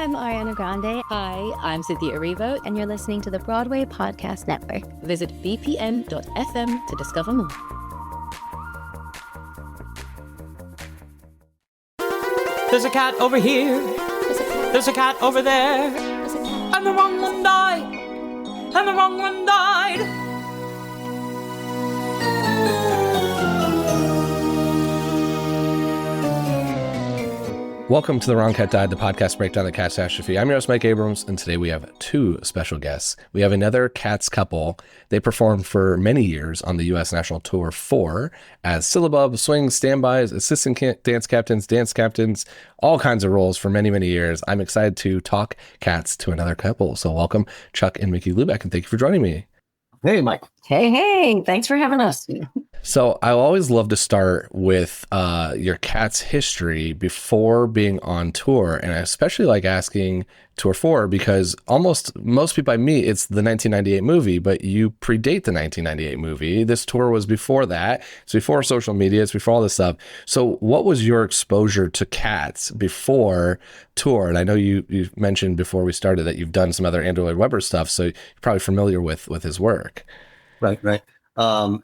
I'm Ariana Grande. Hi, I'm Cynthia Erivo. And you're listening to the Broadway Podcast Network. Visit bpn.fm to discover more. There's a cat over here. There's a cat over there. And the wrong one died. And the wrong one died. Welcome to The Wrong Cat Died, the podcast breakdown of the catastrophe. I'm your host, Mike Abrams, and today we have two special guests. We have another Cats couple. They performed for many years on the U.S. National Tour 4 as syllabub, swings, standbys, assistant dance captains, all kinds of roles for many, many years. I'm excited to talk Cats to another couple. So welcome, Chuck and Mickey Lubeck, and thank you for joining me. Hey, Mike. Hey, thanks for having us. So I always love to start with your Cats history before being on tour. And I especially like asking Tour 4 because most people I meet, it's the 1998 movie, but you predate the 1998 movie. This tour was before that. It's before social media. It's before all this stuff. So what was your exposure to Cats before tour? And I know you mentioned before we started that you've done some other Andrew Lloyd Webber stuff. So you're probably familiar with his work. Right. I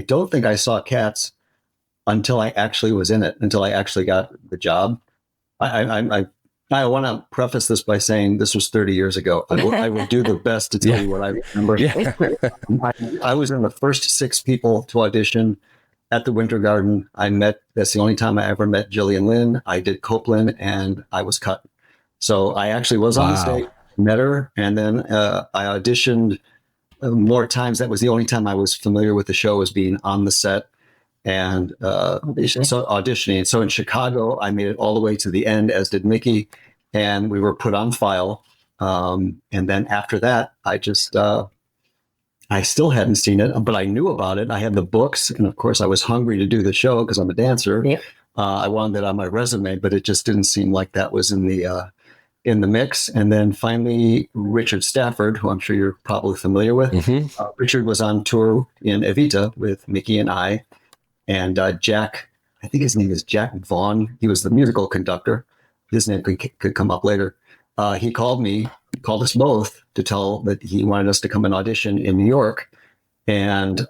don't think I saw Cats until I actually was in it, until I actually got the job. I want to preface this by saying this was 30 years ago. I will do the best to tell you what I remember. Yeah. I was in the first 6 people to audition at the Winter Garden. That's the only time I ever met Gillian Lynn. I did Copeland and I was cut. So I actually was on stage, met her, and then I auditioned more times. That was the only time I was familiar with the show, as being on the set and auditioning. So in Chicago, I made it all the way to the end, as did Mickey, and we were put on file. And then after that, I still hadn't seen it, but I knew about it. I had the books, and of course, I was hungry to do the show because I'm a dancer. Yep. I wanted it on my resume, but it just didn't seem like that was in the mix. And then finally, Richard Stafford, who I'm sure you're probably familiar with. Mm-hmm. Richard was on tour in Evita with Mickey and I. And Jack, I think his name is Jack Vaughn. He was the musical conductor. His name could come up later. He called us both to tell that he wanted us to come and audition in New York. And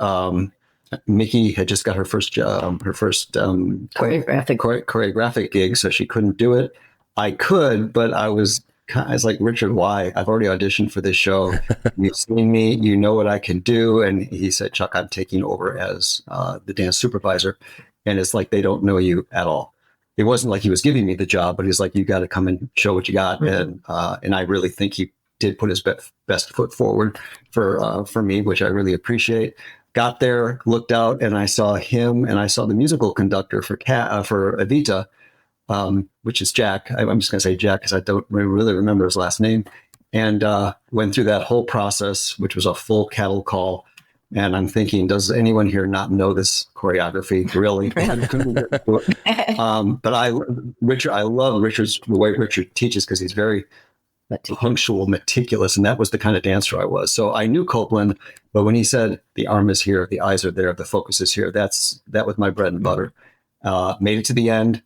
Mickey had just got her first choreographic gig, so she couldn't do it. I could, but I was like, Richard, why? I've already auditioned for this show. You've seen me. You know what I can do. And he said, Chuck, I'm taking over as the dance supervisor. And it's like, they don't know you at all. It wasn't like he was giving me the job, but he's like, you got to come and show what you got. Mm-hmm. And I really think he did put his best foot forward for me, which I really appreciate. Got there, looked out, and I saw him, and I saw the musical conductor for Evita, which is Jack. I'm just going to say Jack because I don't really remember his last name. And went through that whole process, which was a full cattle call. And I'm thinking, does anyone here not know this choreography? Really? But I love the way Richard teaches, because he's very punctual, meticulous, and that was the kind of dancer I was. So I knew Copeland, but when he said the arm is here, the eyes are there, the focus is here, that was my bread and butter. Made it to the end.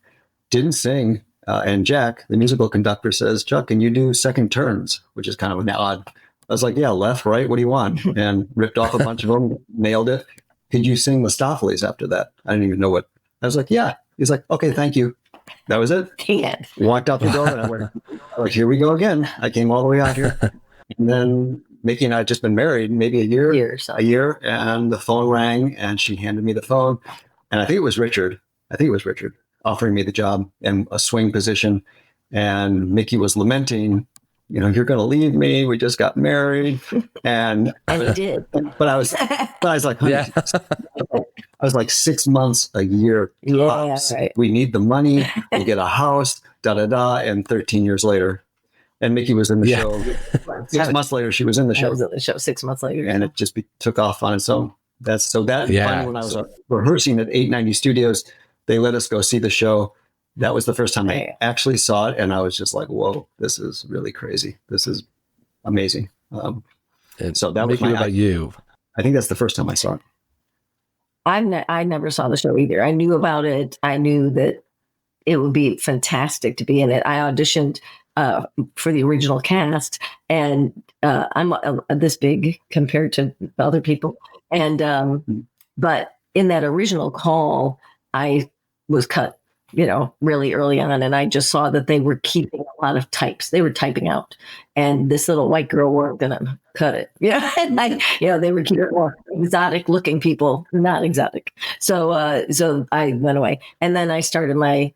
Didn't sing. And Jack, the musical conductor, says, Chuck, can you do second turns? Which is kind of an odd. I was like, yeah, left, right, what do you want? And ripped off a bunch of them, nailed it. Could you sing Mistopheles after that? I didn't even know what. I was like, yeah. He's like, okay, thank you. That was it. Yeah. Walked out the door and I went, like, here we go again. I came all the way out here. And then Mickey and I had just been married maybe a year, and the phone rang and she handed me the phone. And I think it was Richard offering me the job and a swing position. And Mickey was lamenting, you're going to leave me. We just got married. And he did. But I was like, honey, I was like 6 months, a year. Yeah, right. We need the money. We get a house, and 13 years later. And Mickey was in the show. 6 months later, she was in the show. I was in the show 6 months later. And it just took off on its own. Finally, when I was rehearsing at 890 Studios, they let us go see the show. That was the first time I actually saw it. And I was just like, whoa, this is really crazy. This is amazing. So that was about you. I think that's the first time I saw it. I never saw the show either. I knew about it. I knew that it would be fantastic to be in it. I auditioned for the original cast, and I'm this big compared to other people, and but in that original call, I was cut, really early on, and I just saw that they were keeping a lot of types. They were typing out, and this little white girl weren't gonna cut it. And they were keeping more exotic looking people, not exotic. So, so I went away, and then I started my.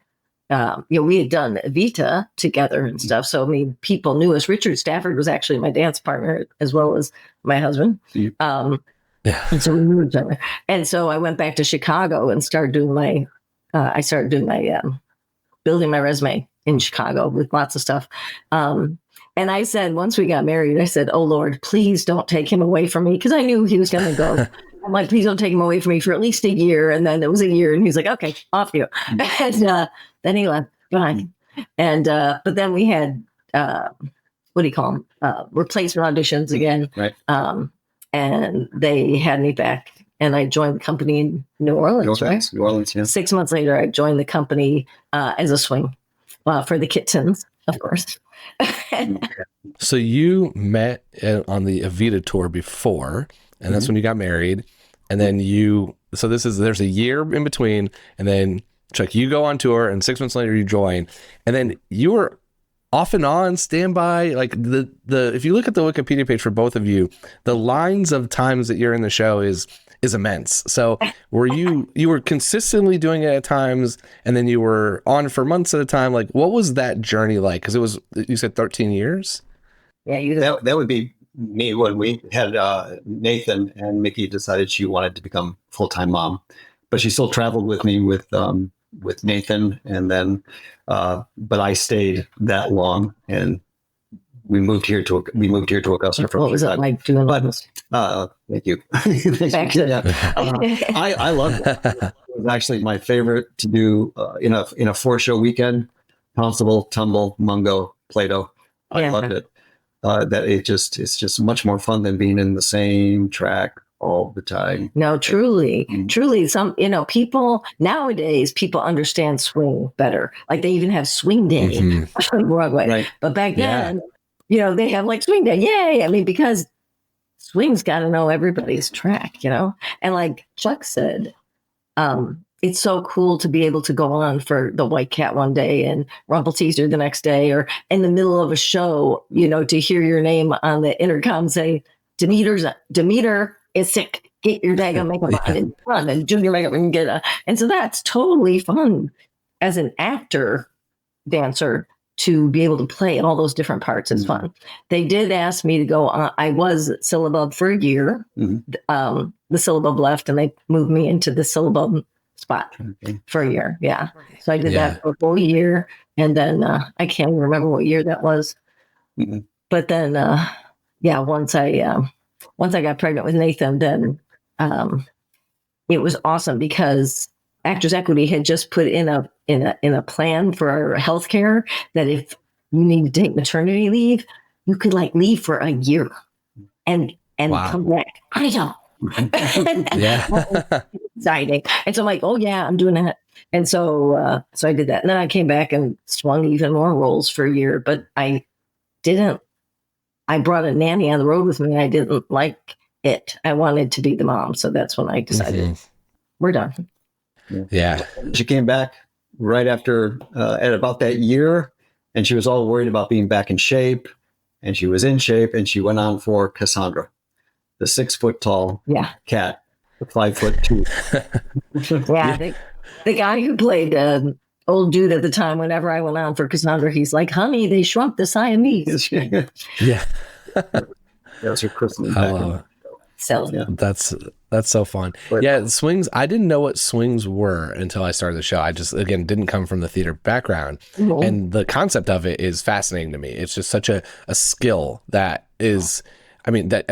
We had done Evita together and stuff. So, I mean, people knew us. Richard Stafford was actually my dance partner as well as my husband. And so we knew each other. And so I went back to Chicago and started doing building my resume in Chicago with lots of stuff. And I said, once we got married, I said, oh, Lord, please don't take him away from me. Because I knew he was going to go. I'm like, please don't take him away from me for at least a year. And then it was a year. And he's like, okay, off you. And then he left. Fine. And but then we had, what do you call them? Replacement auditions again. Right. And they had me back. And I joined the company in New Orleans, right? New Orleans, yeah. 6 months later, I joined the company as a swing for the Kittens, of course. So you met on the Evita tour before, and that's when you got married. And then there's a year in between, and then Chuck, you go on tour, and 6 months later you join, and then you were off and on standby. Like the if you look at the Wikipedia page for both of you, the lines of times that you're in the show is immense. So were you were consistently doing it at times, and then you were on for months at a time? Like, what was that journey like? Because it was, you said 13 years. Yeah, that would be me when we had Nathan, and Mickey decided she wanted to become full-time mom, but she still traveled with me with Nathan, and then but I stayed that long, and we moved here to Augusta. What was it like doing this? Thank you. I loved it. It was actually my favorite to do in a 4-show weekend. Constable, Tumble, Mungo, Plato. I loved it. It's just much more fun than being in the same track all the time. No, truly. Some, people nowadays, people understand swing better. Like they even have swing day on Broadway. Right. But back then, they have like swing day. Yay. I mean, because swing's got to know everybody's track, and like Chuck said, it's so cool to be able to go on for the White Cat one day and Rumpelteazer the next day, or in the middle of a show, to hear your name on the intercom say, Demeter is sick. Get your daggone makeup on and run and do your makeup and get a. And so that's totally fun as an actor, dancer, to be able to play all those different parts. It's fun. They did ask me to go on. I was syllabub for a year. The syllabub left, and they moved me into the syllabub spot for a year. Yeah. So I did that for a full year. And then I can't even remember what year that was. But then, once I got pregnant with Nathan, then it was awesome because Actors Equity had just put in a plan for our healthcare that if you need to take maternity leave, you could like leave for a year and come back. I know. Exciting. And so I'm like, oh yeah, I'm doing that. And so I did that. And then I came back and swung even more roles for a year, but I brought a nanny on the road with me. I didn't like it. I wanted to be the mom. So that's when I decided we're done. Yeah. She came back right after, at about that year, and she was all worried about being back in shape, and she was in shape, and she went on for Cassandra, the 6-foot-tall cat, the 5'2". The guy who played old dude at the time, whenever I went on for Cassandra, he's like, honey, they shrunk the Siamese. That's her christening. I love it. So that's so fun. But, swings. I didn't know what swings were until I started the show. I just, again, didn't come from the theater background. And the concept of it is fascinating to me. It's just such a skill that is, that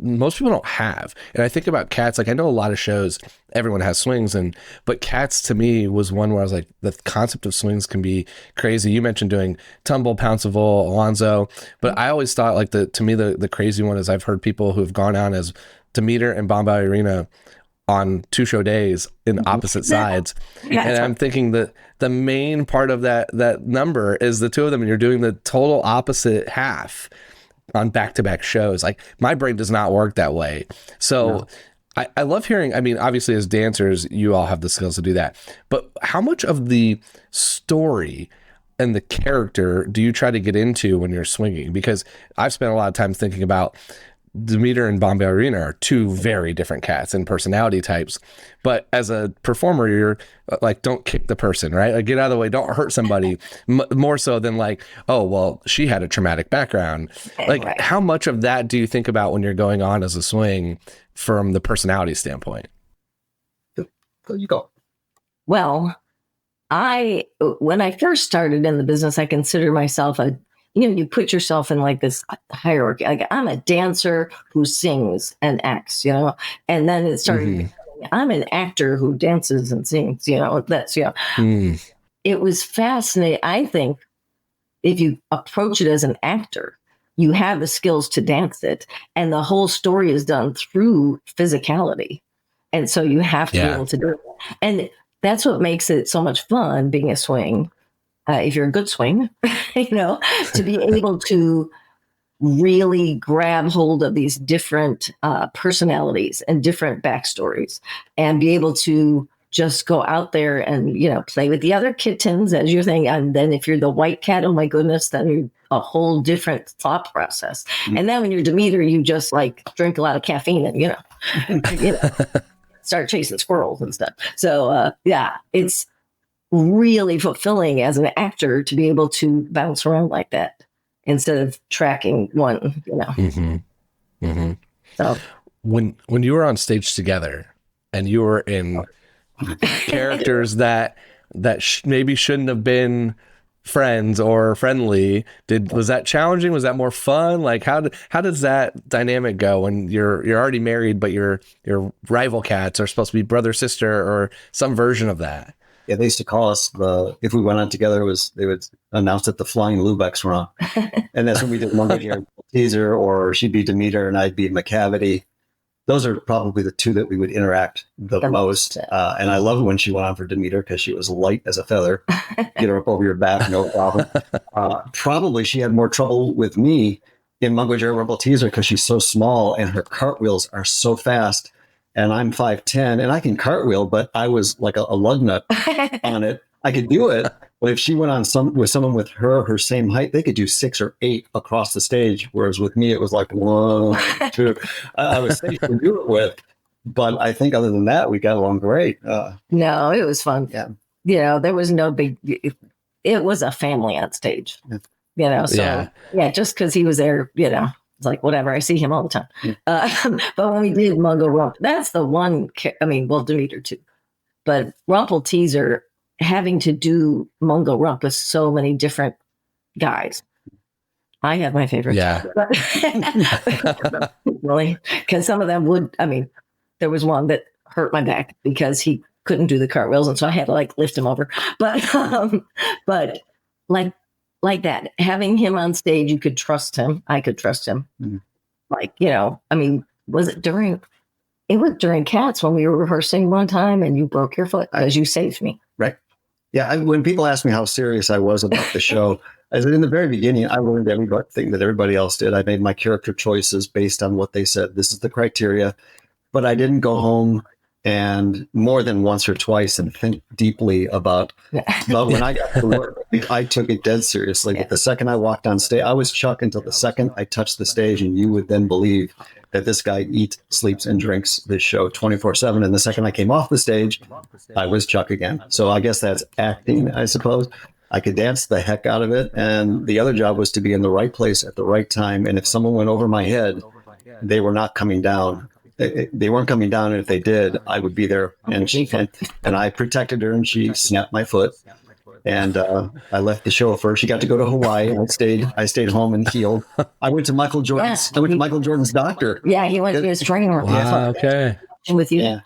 most people don't have. And I think about Cats, like I know a lot of shows, everyone has swings, but Cats to me was one where I was like, the concept of swings can be crazy. You mentioned doing Tumble, Pounceville, Alonzo, but I always thought to me, the crazy one is I've heard people who have gone on as Demeter and Bomba Irina on 2 show days in opposite sides. And I'm thinking that the main part of that number is the two of them, and you're doing the total opposite half on back-to-back shows. Like, my brain does not work that way. So I love hearing, I mean, obviously as dancers, you all have the skills to do that, but how much of the story and the character do you try to get into when you're swinging? Because I've spent a lot of time thinking about Demeter and Bombay Arena are two very different cats and personality types. But as a performer, you're like, don't kick the person, right? Like, get out of the way. Don't hurt somebody. More so than like, oh, well, she had a traumatic background. Like, right. How much of that do you think about when you're going on as a swing from the personality standpoint? You go. Well, when I first started in the business, I consider myself you put yourself in like this hierarchy. Like, I'm a dancer who sings and acts, and then it started, I'm an actor who dances and sings, It was fascinating. I think if you approach it as an actor, you have the skills to dance it, and the whole story is done through physicality. And so you have to be able to do it. And that's what makes it so much fun being a swing. If you're a good swing, to be able to really grab hold of these different personalities and different backstories, and be able to just go out there and, play with the other kittens as you're saying. And then if you're the white cat, oh my goodness, then you're a whole different thought process. And then when you're Demeter, you just like drink a lot of caffeine and, start chasing squirrels and stuff. So it's really fulfilling as an actor to be able to bounce around like that instead of tracking one, So when you were on stage together and you were in characters that maybe shouldn't have been friends or friendly, was that challenging? Was that more fun? Like, how does that dynamic go when you're already married, but your rival cats are supposed to be brother sister or some version of that? Yeah, they used to call us if we went on together, they would announce that the Flying Lubecks were on. And that's when we did Monday here teaser, or she'd be Demeter and I'd be McCavity. Those are probably the two that we would interact the most. And I loved when she went on for Demeter because she was light as a feather. Get her up over your back, no problem. Probably she had more trouble with me in Mungo Jerry Rumble Teaser because she's so small and her cartwheels are so fast. And I'm 5'10", and I can cartwheel, but I was like a lug nut on it. I could do it, but if she went on with someone with her same height, they could do 6 or 8 across the stage. Whereas with me, it was like 1, 2. I was safe to do it with, but I think other than that, we got along great. No, it was fun. Yeah, there was no big. It was a family on stage. So just because he was there, it's like, whatever, I see him all the time. But when we did Mungo Rump, that's the one, Demeter too. But Rumple Teaser, having to do Mungo Rump with so many different guys. I have my favorite. Yeah. Really? Because some of them there was one that hurt my back because he couldn't do the cartwheels. And so I had to lift him over. But like that, having him on stage, you could trust him. I could trust him. Was it during Cats when we were rehearsing one time and you broke your foot because you saved me. Right. Yeah. When people ask me how serious I was about the show, I said in the very beginning, I learned everything that everybody else did. I made my character choices based on what they said. This is the criteria, but I didn't go home and more than once or twice and think deeply about when I got to work. I took it dead seriously. But the second I walked on stage, I was Chuck until the second I touched the stage, and you would then believe that this guy eats, sleeps, and drinks this show 24/7. And the second I came off the stage, I was Chuck again. So I guess that's acting, I suppose. I could dance the heck out of it. And the other job was to be in the right place at the right time. And if someone went over my head, they were not coming down. They weren't coming down, and if they did, I would be there. And I protected her, and she snapped my foot. And I left the show for her. She got to go to Hawaii. I stayed home and healed. I went to Michael Jordan's. I went to Michael Jordan's doctor. Yeah, he went to his trainer. Wow, okay. With you. Yeah.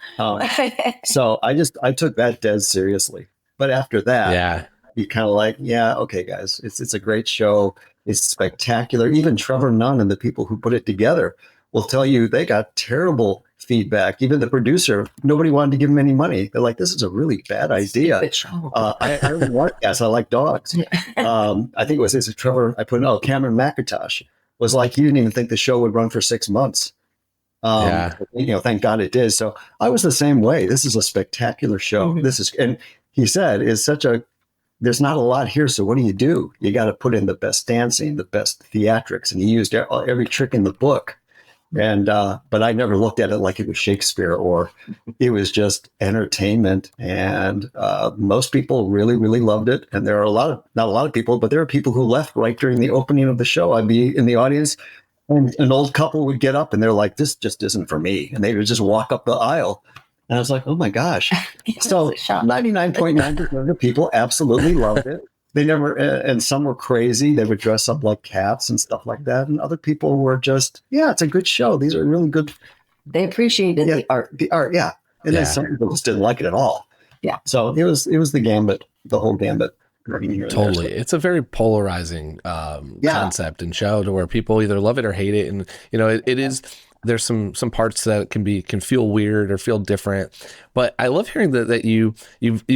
So I took that dead seriously. But after that, you kind of okay, guys, it's a great show. It's spectacular. Even Trevor Nunn and the people who put it together will tell you they got terrible feedback. Even the producer, nobody wanted to give him any money. They're like, this is a really bad idea. I really want cats. I like dogs. I think it was Trevor. Cameron McIntosh was like, he didn't even think the show would run for 6 months. Thank God it did. So I was the same way. This is a spectacular show. And he said, there's not a lot here. So what do? You got to put in the best dancing, the best theatrics. And he used every trick in the book. And, but I never looked at it like it was Shakespeare or it was just entertainment. And, most people really, really loved it. And there are not a lot of people, but there are people who left right during the opening of the show. I'd be in the audience and an old couple would get up and they're like, this just isn't for me. And they would just walk up the aisle. And I was like, oh my gosh. So 99.9% of the people absolutely loved it. They never, and some were crazy. They would dress up like cats and stuff like that. And other people were just, it's a good show. These are really good. They appreciated the art. The art, yeah. And then some people just didn't like it at all. Yeah. So it was the gambit, the whole gambit. Totally. It's a very polarizing concept and show to where people either love it or hate it. And, it is, there's some parts that can feel weird or feel different, but I love hearing that you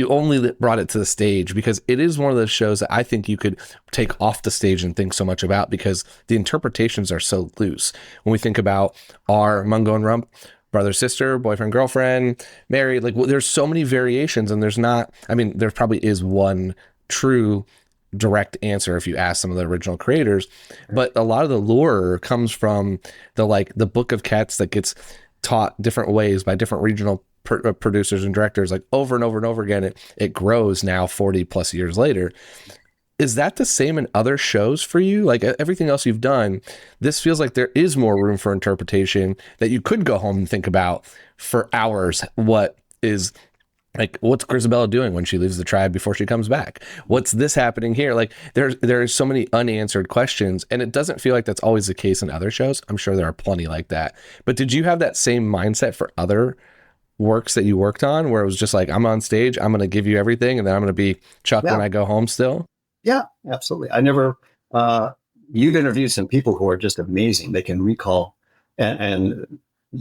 only brought it to the stage because it is one of those shows that I think you could take off the stage and think so much about because the interpretations are so loose. When we think about our Mungo and Rump, brother, sister, boyfriend, girlfriend, married, there's so many variations and there probably is one true direct answer if you ask some of the original creators, but a lot of the lore comes from the book of cats that gets taught different ways by different regional producers and directors, over and over and over again. It grows now 40 plus years later. Is that the same in other shows for you? Everything else you've done, this feels like there is more room for interpretation that you could go home and think about for hours. What's Grisabella doing when she leaves the tribe before she comes back? What's this happening here? There's so many unanswered questions, and it doesn't feel like that's always the case in other shows. I'm sure there are plenty like that. But did you have that same mindset for other works that you worked on where it was just I'm on stage, I'm going to give you everything, and then I'm going to be Chuck when I go home still? Yeah, absolutely. I never, you've interviewed some people who are just amazing. They can recall and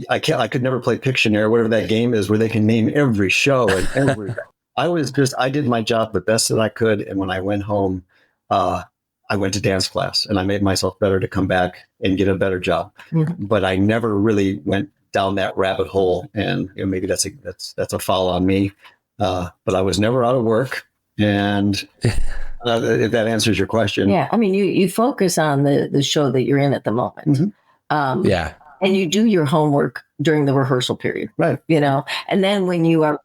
I could never play Pictionary, whatever that game is, where they can name every show and every. I did my job the best that I could, and when I went home, I went to dance class, and I made myself better to come back and get a better job. Mm-hmm. But I never really went down that rabbit hole, and maybe that's a foul on me. But I was never out of work, and if that answers your question, yeah. I mean, you focus on the show that you're in at the moment. Mm-hmm. And you do your homework during the rehearsal period, right? And then when you are,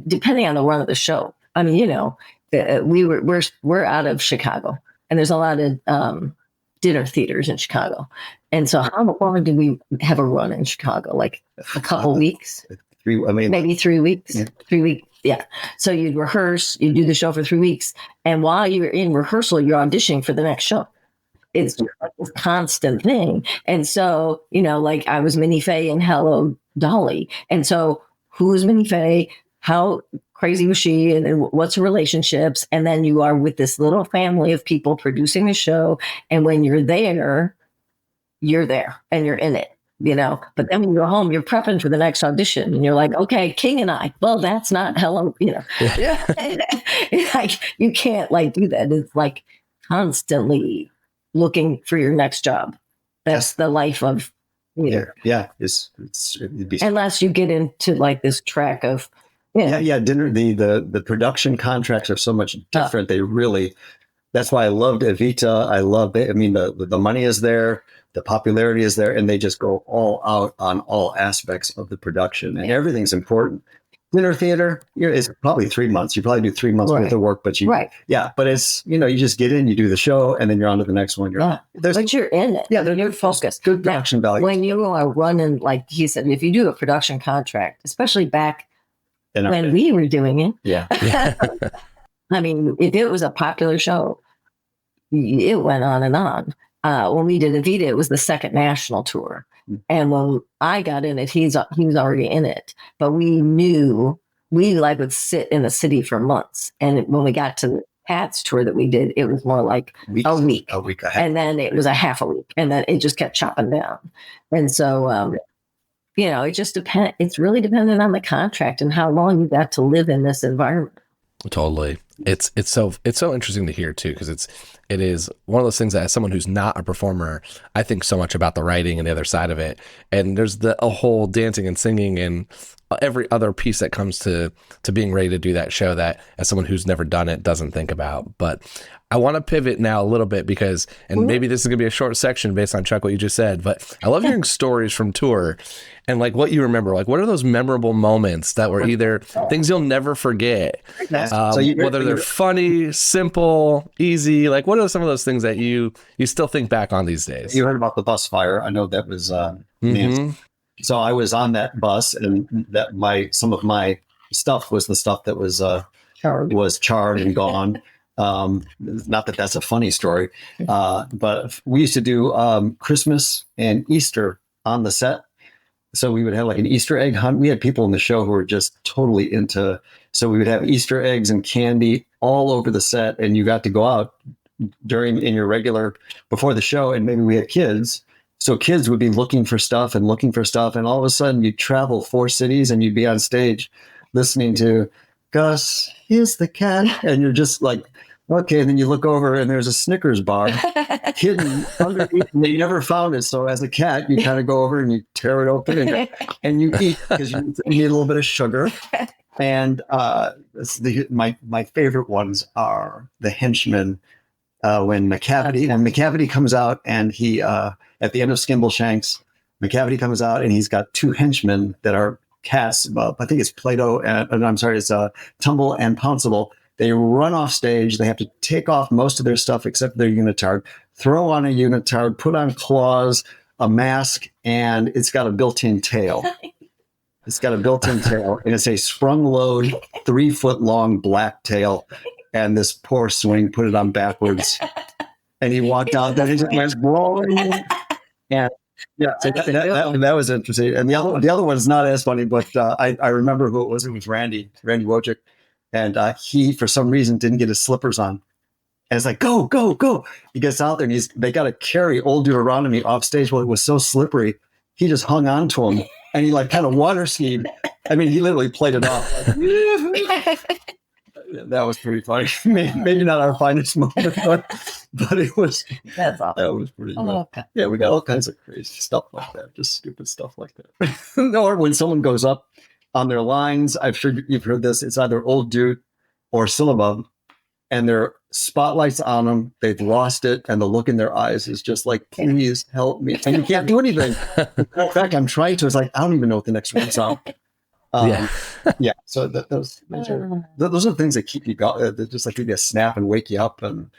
depending on the run of the show, I mean, we're out of Chicago, and there's a lot of dinner theaters in Chicago, and so how long did we have a run in Chicago? Like a couple weeks, maybe 3 weeks, 3 weeks. Yeah. So you'd rehearse, you do the show for 3 weeks, and while you're in rehearsal, you're auditioning for the next show. It's just a constant thing. And so, I was Minnie Faye in Hello, Dolly. And so who is Minnie Faye? How crazy was she? And then what's her relationships? And then you are with this little family of people producing the show. And when you're there and you're in it, But then when you go home, you're prepping for the next audition. And you're like, okay, King and I. Well, that's not Hello, Yeah. You can't do that. It's constantly looking for your next job. That's the life of Yeah. It's unless you get into this track of dinner. The production contracts are so much different. They really. That's why I loved Evita. I love it. I mean, the money is there, the popularity is there, and they just go all out on all aspects of the production, and everything's important. Dinner theater, it's probably 3 months. You probably do 3 months worth of work, but but it's, you just get in, you do the show, and then you're on to the next one. But you're in it. Yeah, you're focused. Good production value. When you are running, like he said, if you do a production contract, especially back when we were doing it. Yeah. I mean, if it was a popular show, it went on and on. When we did Evita, it was the second national tour. And when I got in it, he was already in it. But we knew we would sit in the city for months. And when we got to the Pat's tour that we did, it was more like a week. A half. And then it was a half a week. And then it just kept chopping down. And so it just depends. It's really dependent on the contract and how long you got to live in this environment. Totally. It's so interesting to hear too, because it is one of those things that, as someone who's not a performer, I think so much about the writing and the other side of it. And there's a whole dancing and singing and every other piece that comes to being ready to do that show that, as someone who's never done it, doesn't think about. But I want to pivot now a little bit because, and maybe this is going to be a short section based on, Chuck, what you just said, but I love hearing stories from tour and like what you remember. Like, what are those memorable moments that were either things you'll never forget, whether they're funny, simple, easy? Like, what are some of those things that you still think back on these days? You heard about the bus fire. I know that was So I was on that bus, and that some of my stuff was the stuff that was charred and gone. Not that that's a funny story, but we used to do Christmas and Easter on the set. So we would have like an Easter egg hunt. We had people in the show who were just totally into, so we would have Easter eggs and candy all over the set, and you got to go out in your regular, before the show, and maybe we had kids. So kids would be looking for stuff, and all of a sudden you'd travel 4 cities and you'd be on stage listening to Gus, here's the cat. And you're just like, okay. And then you look over and there's a Snickers bar hidden underneath, and you never found it. So as a cat, you kind of go over and you tear it open and you eat, because you need a little bit of sugar. And my favorite ones are the henchmen. When McCavity comes out, and he at the end of Skimbleshanks, McCavity comes out and he's got 2 henchmen that are cats. I think it's Plato and it's Tumble and Pouncible. They run off stage. They have to take off most of their stuff except their unitard, throw on a unitard, put on claws, a mask, and it's got a built-in tail. And it's a sprung load, 3-foot-long black tail. And this poor swing put it on backwards, and he walked out. Then he just went rolling. And yeah, so that was interesting. And the other one is not as funny, but I remember who it was. It was Randy Wojcik, and he, for some reason, didn't get his slippers on. And it's like, go, go, go. He gets out there, and they got to carry old Deuteronomy off stage. Well, it was so slippery, he just hung on to him, and he like kind of water skied. I mean, he literally played it off. That was pretty funny. Maybe not our finest moment, but it was. That's awesome. That was pretty good. Okay. Yeah, we got all kinds of crazy stuff like that, just stupid stuff like that. Or when someone goes up on their lines, I'm sure you've heard this. It's either old dude or syllabub, and there are spotlights on them. They've lost it, and the look in their eyes is just like, "Please help me!" And you can't do anything. In fact, I'm trying to. It's like I don't even know what the next one's on. Yeah. So those are things that keep you going. That just like give you a snap and wake you up. And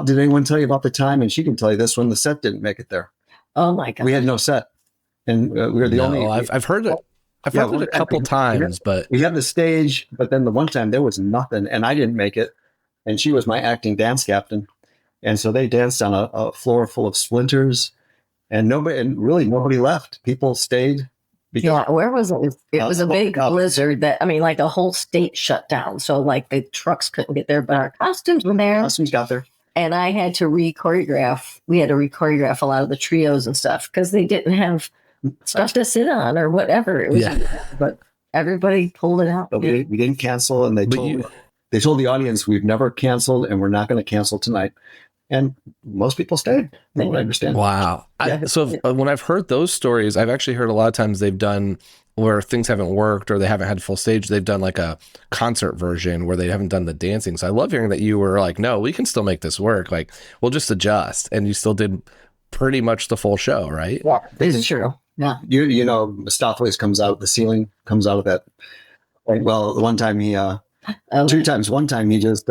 did anyone tell you about the time? And she can tell you this one. The set didn't make it there. Oh my God! We had no set, and we were the only. I've heard it. I've heard it a couple times, but we had the stage. But then the one time there was nothing, and I didn't make it. And she was my acting dance captain, and so they danced on a floor full of splinters, and nobody left. People stayed. Where was it? It was a big blizzard like the whole state shut down. So like the trucks couldn't get there, but our costumes were there. Costumes got there. And I had to re-choreograph. We had to re-choreograph a lot of the trios and stuff because they didn't have stuff to sit on or whatever. It was, but everybody pulled it out. But we didn't cancel, and they told the audience, we've never canceled and we're not going to cancel tonight. And most people stayed. I understand. Wow. When I've heard those stories, I've actually heard a lot of times they've done where things haven't worked or they haven't had full stage. They've done like a concert version where they haven't done the dancing. So I love hearing that you were like, no, we can still make this work. Like, we'll just adjust. And you still did pretty much the full show, right? Yeah, this is true. Yeah. You know, Mistopheles comes out, the ceiling comes out of that. Well, one time two times. One time he just,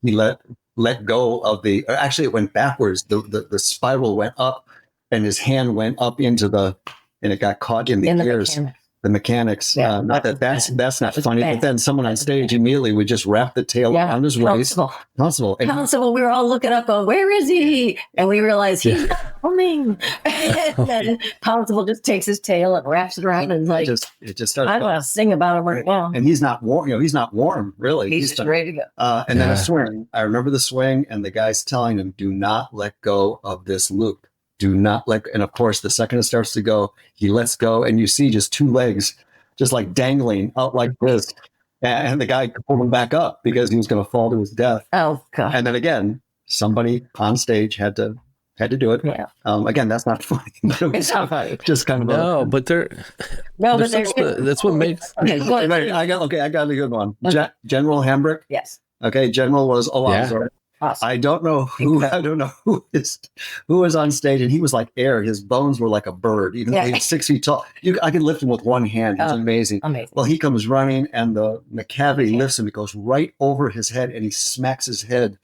he let go of actually it went backwards. The spiral went up and his hand went up into and it got caught in the ears. The mechanics. Yeah, not that's not funny, but then someone on stage immediately would just wrap the tail around his waist. Constable, we were all looking up, going, where is he? And we realized he's not coming. And then Constable just takes his tail and wraps it around and like, it just starts. I want to sing about him right now. And he's not warm. He's not warm, really. He's just ready to go. And then a swing. I remember the swing, and the guy's telling him, "Do not let go of this loop." Do not let, and of course, the second it starts to go, he lets go, and you see just two legs just like dangling out like this. And the guy pulled him back up because he was going to fall to his death. Oh, God. And then again, somebody on stage had to do it. Yeah. Again, that's not funny. It's not funny. Just kind of but that's what makes. Okay, go ahead. I got a good one. Okay. General Hambrick. Yes. Okay, General was Alonzo. Yeah. Awesome. I don't know who was on stage, and he was like air. His bones were like a bird, even though he was 6 feet tall. I could lift him with one hand. It's amazing. Well, he comes running, and the cavity lifts him. It goes right over his head, and he smacks his head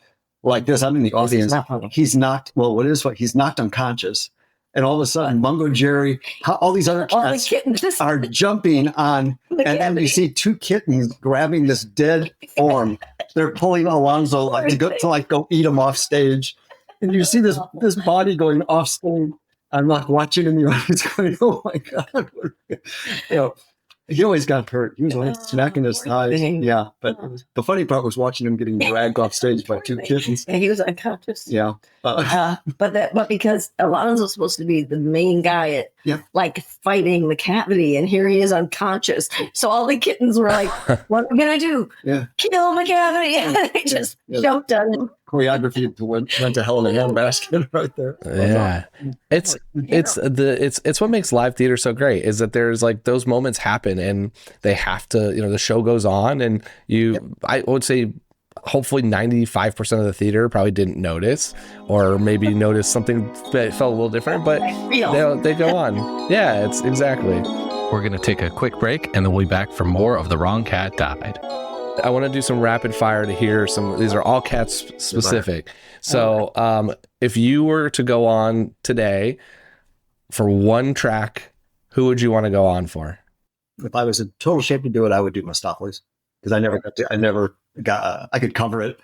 like this. I'm in the audience. He's knocked. Well, he's knocked unconscious, and all of a sudden, Mungo Jerry, all these other cats are jumping on, and then you see two kittens grabbing this dead form. They're pulling Alonzo to go eat him off stage, and you see this body going off stage. I'm like watching in the audience, going, "Oh my God!" He always got hurt. He was like smacking his thighs. Yeah, but the funny part was watching him getting dragged off stage by two kittens. And he was unconscious. Yeah, but because Alonzo's supposed to be the main guy at fighting the cavity, and here he is unconscious. So all the kittens were like, "What are we gonna do? Yeah, kill the cavity!" And they just jumped on him. Choreography went to hell in a handbasket right there. Yeah, it's what makes live theater so great is that there's like those moments happen and they have to, the show goes on, and I would say hopefully 95% of the theater probably didn't notice, or maybe noticed something that felt a little different, but they go on. Yeah, it's exactly. We're going to take a quick break, and then we'll be back for more of The Wrong Cat Died. I want to do some rapid fire to hear some. These are all cats specific. So if you were to go on today for one track, who would you want to go on for? If I was in total shape to do it, I would do Mistopheles, because I could cover it.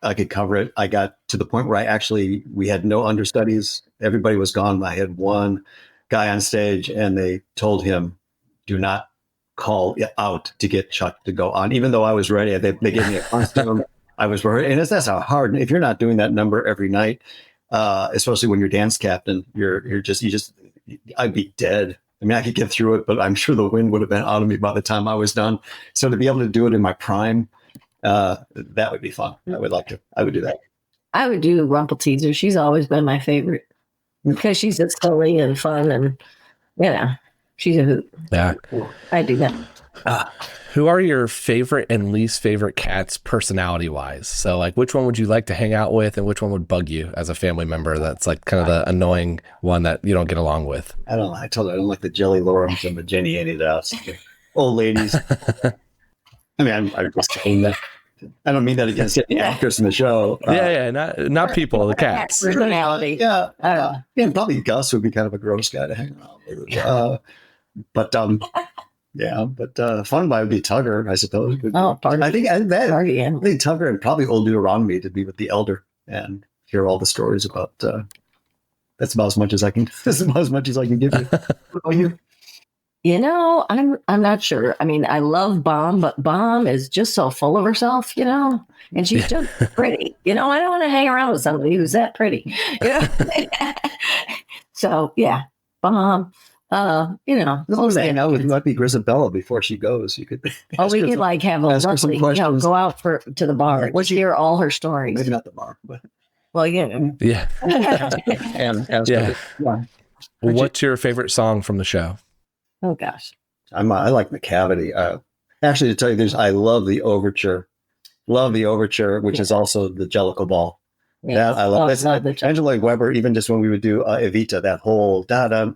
I got to the point where we had no understudies. Everybody was gone. I had one guy on stage, and they told him, do not call out to get Chuck to go on, even though I was ready. They gave me a costume. I was ready, and that's how hard. If you're not doing that number every night, especially when you're dance captain, I'd be dead. I mean, I could get through it, but I'm sure the wind would have been out of me by the time I was done. So to be able to do it in my prime, that would be fun. I would do that. I would do Rumpelteazer. She's always been my favorite because she's just silly and fun, and she's a hoot. Yeah. I do that. Who are your favorite and least favorite cats personality-wise? So, like, which one would you like to hang out with, and which one would bug you as a family member that's, like, kind of the annoying one that you don't get along with? I don't know. I told her I don't like the Jelly Lorums and the Jenny Any Dots. Old ladies. I mean, I'm just saying that. I don't mean that against the actors in the show. Not people, the cats. Personality. Yeah. And probably Gus would be kind of a gross guy to hang out with. But fun guy would be Tugger, I suppose. Pardon. I think Tugger and probably old Deuteronomy to be with the elder and hear all the stories about. That's about as much as I can. That's about as much as I can give you. I'm not sure. I mean, I love Bomb, but Bomb is just so full of herself, and she's just pretty. I don't want to hang around with somebody who's that pretty. So yeah, Bomb. It might be Grisabella before she goes. You could. We could have a lovely, go out to the bar. Let's hear all her stories. Maybe not the bar, but. Well, yeah. What's your favorite song from the show? Oh gosh, I like the cavity. Actually, to tell you, I love the overture. Which is also the Jellicle Ball. Yeah, I love. That's Angela Weber. Even just when we would do Evita, that whole da da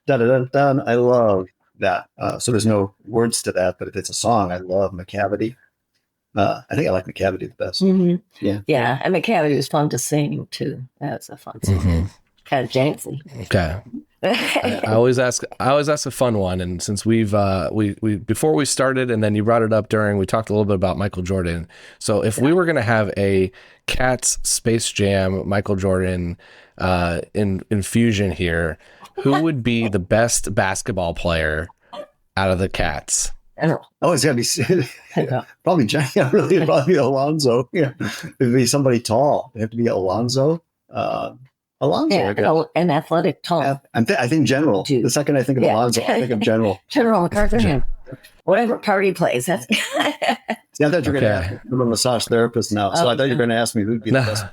da da da. I love that. So there's no words to that, but if it's a song, I love McCavity. I think I like McCavity the best. Mm-hmm. Yeah, and McCavity was fun to sing too. That's a fun song. Mm-hmm. Kind of jancy. Okay. I always ask a fun one, and since we've we before we started, and then you brought it up during, we talked a little bit about Michael Jordan. So if we were going to have a Cats Space Jam Michael Jordan infusion here, who would be the best basketball player out of the Cats? It's got to be probably Jack. Really, probably Alonzo. Yeah, it'd be somebody tall. It'd have to be Alonzo. Alonzo. Yeah, an athletic tall. I think General. Dude. The second I think of Alonzo, I think of General. General MacArthur. Whatever part he plays. That's. See, I thought you were going to ask me. I'm a massage therapist now, so I thought you were going to ask me who'd be the best.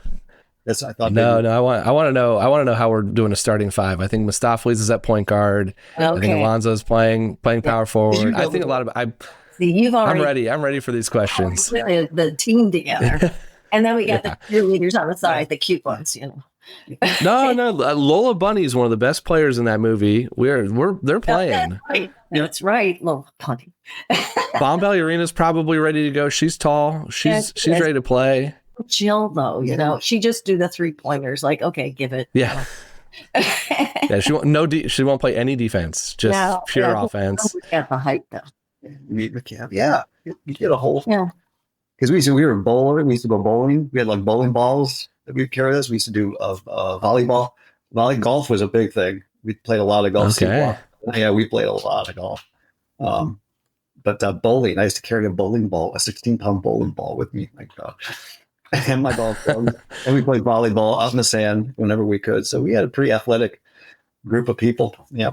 That's I thought. No. I want to know how we're doing a starting five. I think Mustaflis is at point guard. Okay. I think Alonzo's playing power forward. I think a lot of See, I'm ready for these questions. The team together, and then we got the cheerleaders on the side, the cute ones, No, Lola Bunny is one of the best players in that movie. They're playing. That's right, Lola Bunny. Bomb Ballerina's probably ready to go. She's tall. She's ready to play. Chill though, she just do the 3-pointers. Like, okay, give it. Yeah. Yeah, she won't she won't play any defense, just pure offense. At the height though. Yeah, you get a whole. Yeah. Because we were bowling. We used to go bowling. We had like bowling balls that we'd carry us. We used to do volleyball. Golf was a big thing. We played a lot of golf. Okay. Yeah, we played a lot of golf. But bowling, I used to carry a bowling ball, a 16-pound bowling ball with me. My God. And my golf clubs. And we played volleyball out in the sand whenever we could. So we had a pretty athletic group of people. Yeah.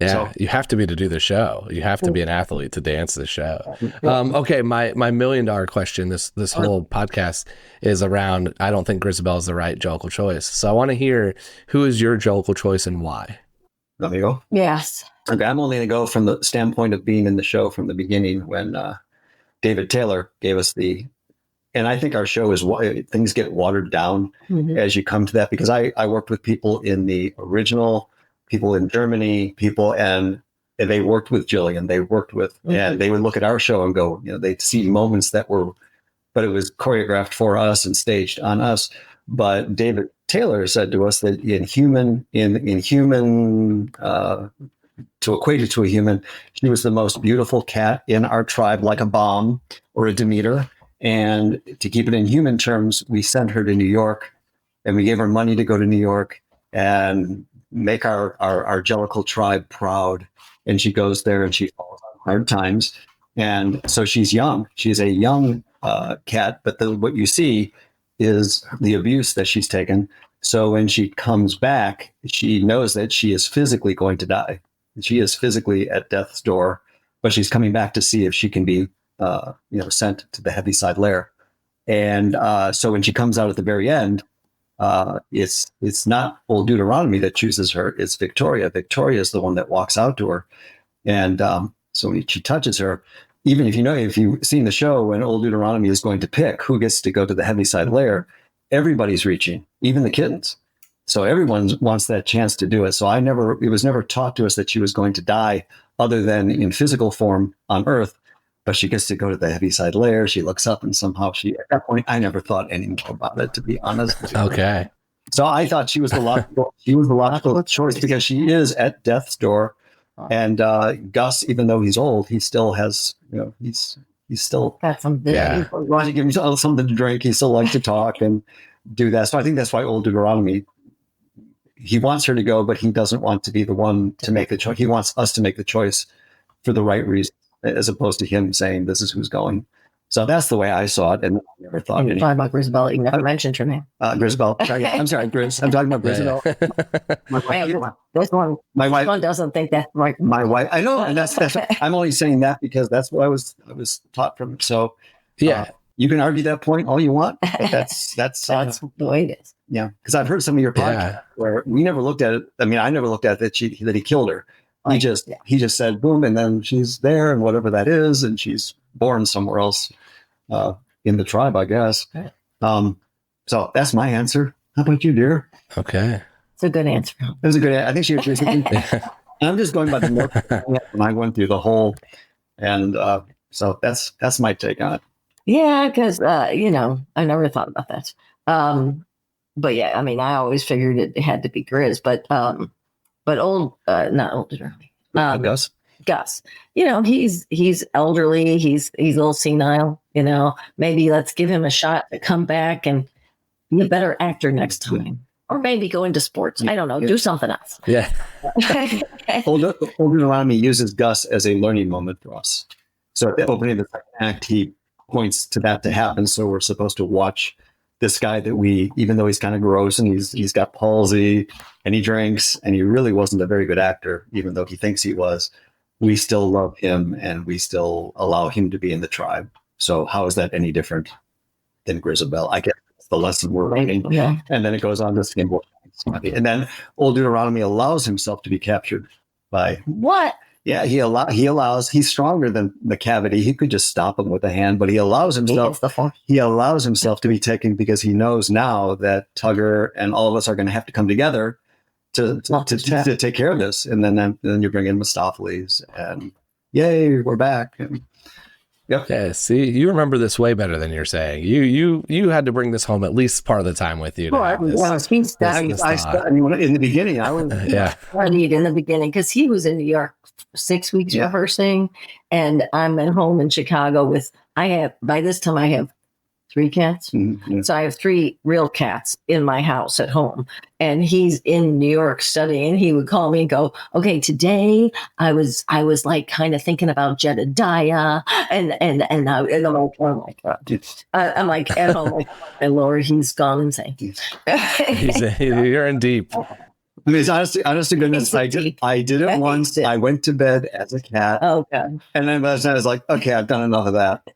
Yeah, so, you have to be to do the show. You have to be an athlete to dance the show. Okay, my $1 million question this whole podcast is around, I don't think Grisabelle is the right Jolical choice. So I want to hear, who is your Jolical choice and why? Let me go. Yes. Okay, I'm only going to go from the standpoint of being in the show from the beginning when David Taylor gave us and I think our show is, things get watered down as you come to that, because I worked with people in the original, people in Germany, and they worked with Jillian, and they would look at our show and go, they'd see moments but it was choreographed for us and staged on us. But David Taylor said to us that in human, to equate it to a human, she was the most beautiful cat in our tribe, like a Bomb or a Demeter. And to keep it in human terms, we sent her to New York, and we gave her money to go to New York and make our Jellicle tribe proud. And she goes there and she falls on hard times. And so she's young. She's a young cat, but what you see is the abuse that she's taken. So when she comes back, she knows that she is physically going to die. She is physically at death's door, but she's coming back to see if she can be sent to the Heaviside Lair. And so when she comes out at the very end, it's not old Deuteronomy that chooses her, it's Victoria. Victoria is the one that walks out to her. And so when she touches her, even if you've seen the show, when old Deuteronomy is going to pick who gets to go to the Heaviside Lair, everybody's reaching, even the kittens. So everyone wants that chance to do it. So it was never taught to us that she was going to die other than in physical form on Earth. But she gets to go to the Heaviside Lair. She looks up, and somehow at that point, I never thought any more about it, to be honest. Okay. So I thought she was the logical choice, because she is at death's door. And Gus, even though he's old, he still has, he's still got something. Yeah. Want to give him something to drink. He still likes to talk and do that. So I think that's why old Deuteronomy, he wants her to go, but he doesn't want to be the one to make the choice. He wants us to make the choice for the right reason, as opposed to him saying, this is who's going. So that's the way I saw it. And I never thought talking about Grisabelle. You never mentioned her name. Grisabelle. I'm sorry, Gris. I'm talking about Grisabelle. This one doesn't think that's right. My wife. I know. And that's I'm only saying that because that's what I was taught from. So yeah, you can argue that point all you want. That's the way it is. Yeah. Because I've heard some of your podcasts where we never looked at it. I mean, I never looked at that he killed her. He just said boom, and then she's there, and whatever that is, and she's born somewhere else in the tribe, I guess. Right. So that's my answer. How about you, dear? Okay, it's a good answer. It was a good answer. I think she agrees with me. I'm just going by the notes when I went through the whole, and so that's my take on it. Yeah, because I never thought about that. But yeah, I mean, I always figured it had to be Grizz, but not old, Gus, he's elderly. He's a little senile, maybe let's give him a shot to come back and be a better actor next time, or maybe go into sports. I don't know. Do something else. Yeah. Old Deuteronomy uses Gus as a learning moment for us. So at the opening of the second act, he points to that to happen. So we're supposed to watch this guy that even though he's kind of gross and he's got palsy and he drinks and he really wasn't a very good actor, even though he thinks he was, we still love him and we still allow him to be in the tribe. So how is that any different than Grisabelle? I guess that's the lesson we're learning. Yeah. And then it goes on to say, and then old Deuteronomy allows himself to be captured by What? Yeah, he allows. He's stronger than the cavity. He could just stop him with a hand, but he allows himself. He allows himself to be taken because he knows now that Tugger and all of us are going to have to come together to take care of this. And then you bring in Mistopheles, and yay, we're back. And, yep. Yeah, see, you remember this way better than you're saying. You had to bring this home at least part of the time with you. I mean, in the beginning, I was studied in the beginning because he was in New York 6 weeks rehearsing, and I'm at home in Chicago by this time I have 3 cats. Mm-hmm. So I have 3 real cats in my house at home, and he's in New York studying. He would call me and go, okay, today I was like kind of thinking about Jedediah and I'm like, oh my God. I'm like at home, like, my Lord, he's gone insane. You're in deep. I mean, honest to goodness, I did it once. I went to bed as a cat. Oh, God. And then by the time I was like, okay, I've done enough of that.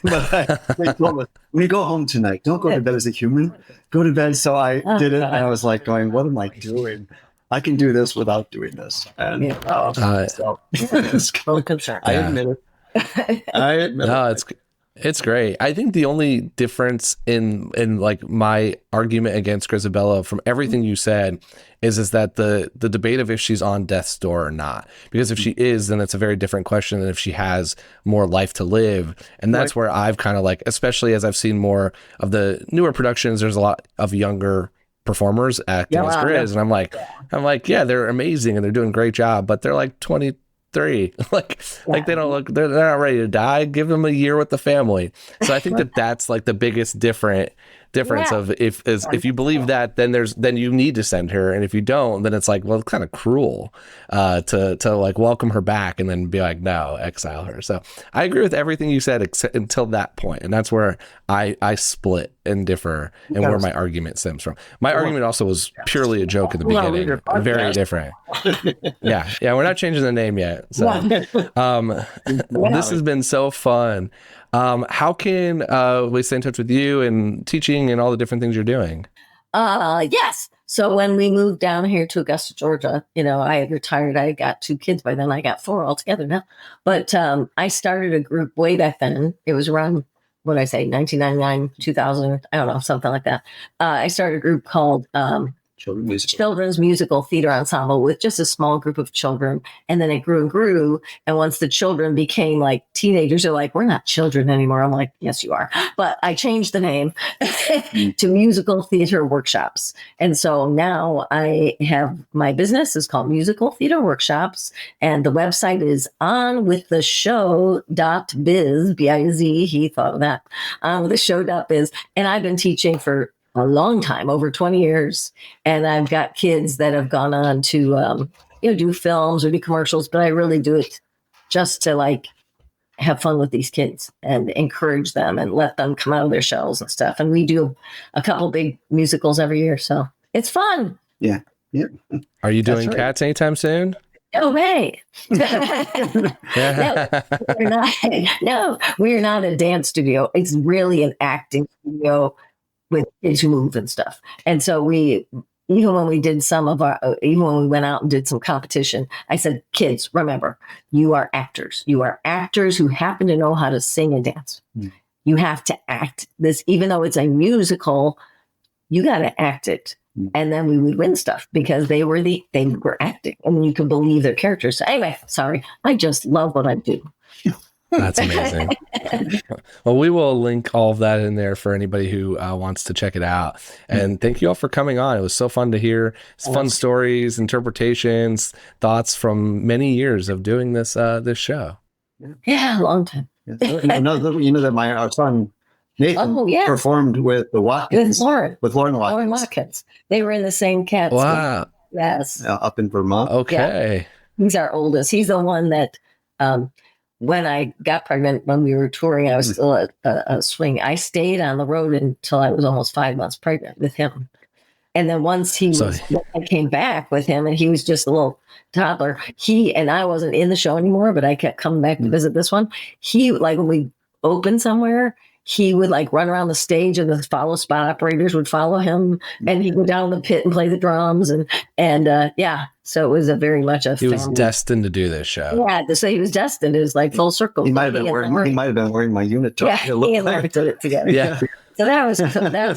But they told me, when you go home tonight, don't go to bed as a human. Go to bed. So I did it. And I was like going, what am I doing? I can do this without doing this. And it's concern. I admit it. No, it's great. I think the only difference in like my argument against Grisabella from everything you said is that the debate of if she's on death's door or not. Because if she is, then it's a very different question than if she has more life to live. And that's where I've kind of like, especially as I've seen more of the newer productions, there's a lot of younger performers acting as Grizz. And I'm like, yeah, they're amazing and they're doing a great job, but they're like 23. Like they don't look, they're not ready to die. Give them a year with the family. So I think that's like the biggest difference of if you believe that, then you need to send her, and if you don't, then it's like, well, it's kind of cruel to like welcome her back and then be like, no, exile her. So I agree with everything you said until that point, and that's where I split and differ, and where my argument stems from. My argument also was purely a joke in the beginning, very different. Yeah, we're not changing the name yet. So this has been so fun. How can we stay in touch with you and teaching and all the different things you're doing? Yes. So when we moved down here to Augusta, Georgia, I had retired. I got 2 kids by then. I got 4 altogether now. But I started a group way back then. It was around, 1999, 2000, I don't know, something like that. I started a group called Children's Musical Theater Ensemble with just a small group of children. And then it grew and grew. And once the children became like teenagers, they're like, we're not children anymore. I'm like, yes, you are. But I changed the name to Musical Theater Workshops. And so now I have my business is called Musical Theater Workshops. And the website is onwiththeshow.biz, B-I-Z. He thought of that. Onwiththeshow.biz. And I've been teaching for a long time, over 20 years. And I've got kids that have gone on to, do films or do commercials, but I really do it just to like have fun with these kids and encourage them and let them come out of their shells and stuff. And we do a couple big musicals every year. So it's fun. Yeah. Are you doing Cats anytime soon? Oh, hey. No, we're not a dance studio. It's really an acting studio with kids who move and stuff. And so even when we did even when we went out and did some competition, I said, kids, remember, you are actors. You are actors who happen to know how to sing and dance. Mm. You have to act this, even though it's a musical, you got to act it. Mm. And then we would win stuff because they were acting and you can believe their characters. So anyway, sorry. I just love what I do. That's amazing. Well, we will link all of that in there for anybody who wants to check it out. And thank you all for coming on. It was so fun to hear fun stories, interpretations, thoughts from many years of doing this show. Yeah, a long time. That our son Nathan performed with the Watkins. With Lauren Watkins. They were in the same Cats. Wow. Game. Yes. Up in Vermont. Okay. Yeah. He's our oldest. He's the one that when I got pregnant, when we were touring, I was still at a swing. I stayed on the road until I was almost 5 months pregnant with him. And then once I came back with him, and he was just a little toddler. He and I wasn't in the show anymore, but I kept coming back to visit this one. He, like, when we opened somewhere, he would like run around the stage, and the spot operators would follow him, and he'd go down the pit and play the drums, and yeah. So it was a very much a. He was destined to do this show. Yeah, to say he was destined is like full circle. He might have been wearing my unit top. Yeah, he and Larry did it together. Yeah. So that was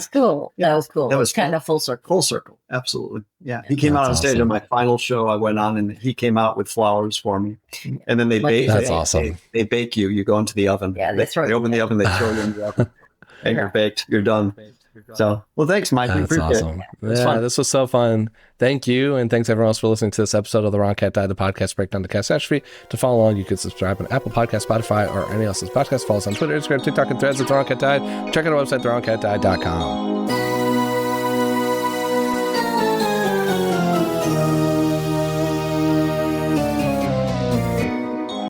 cool. That was cool. That was kind of full circle. Full circle. Absolutely. Yeah. He came out on stage on my final show I went on, and he came out with flowers for me. And then they bake. That's awesome. They bake you. You go into the oven. Yeah, they open the oven, they throw you in the oven. And you're baked. You're done. So, well, thanks, Mike. That's awesome. This was so fun. Thank you. And thanks everyone else for listening to this episode of The Wrong Cat Died, the podcast breakdown the catastrophe. To follow along, you can subscribe on Apple Podcasts, Spotify, or any else's podcast. Follow us on Twitter, Instagram, TikTok, and Threads at The Wrong Cat Died. Check out our website, thewrongcatdied.com.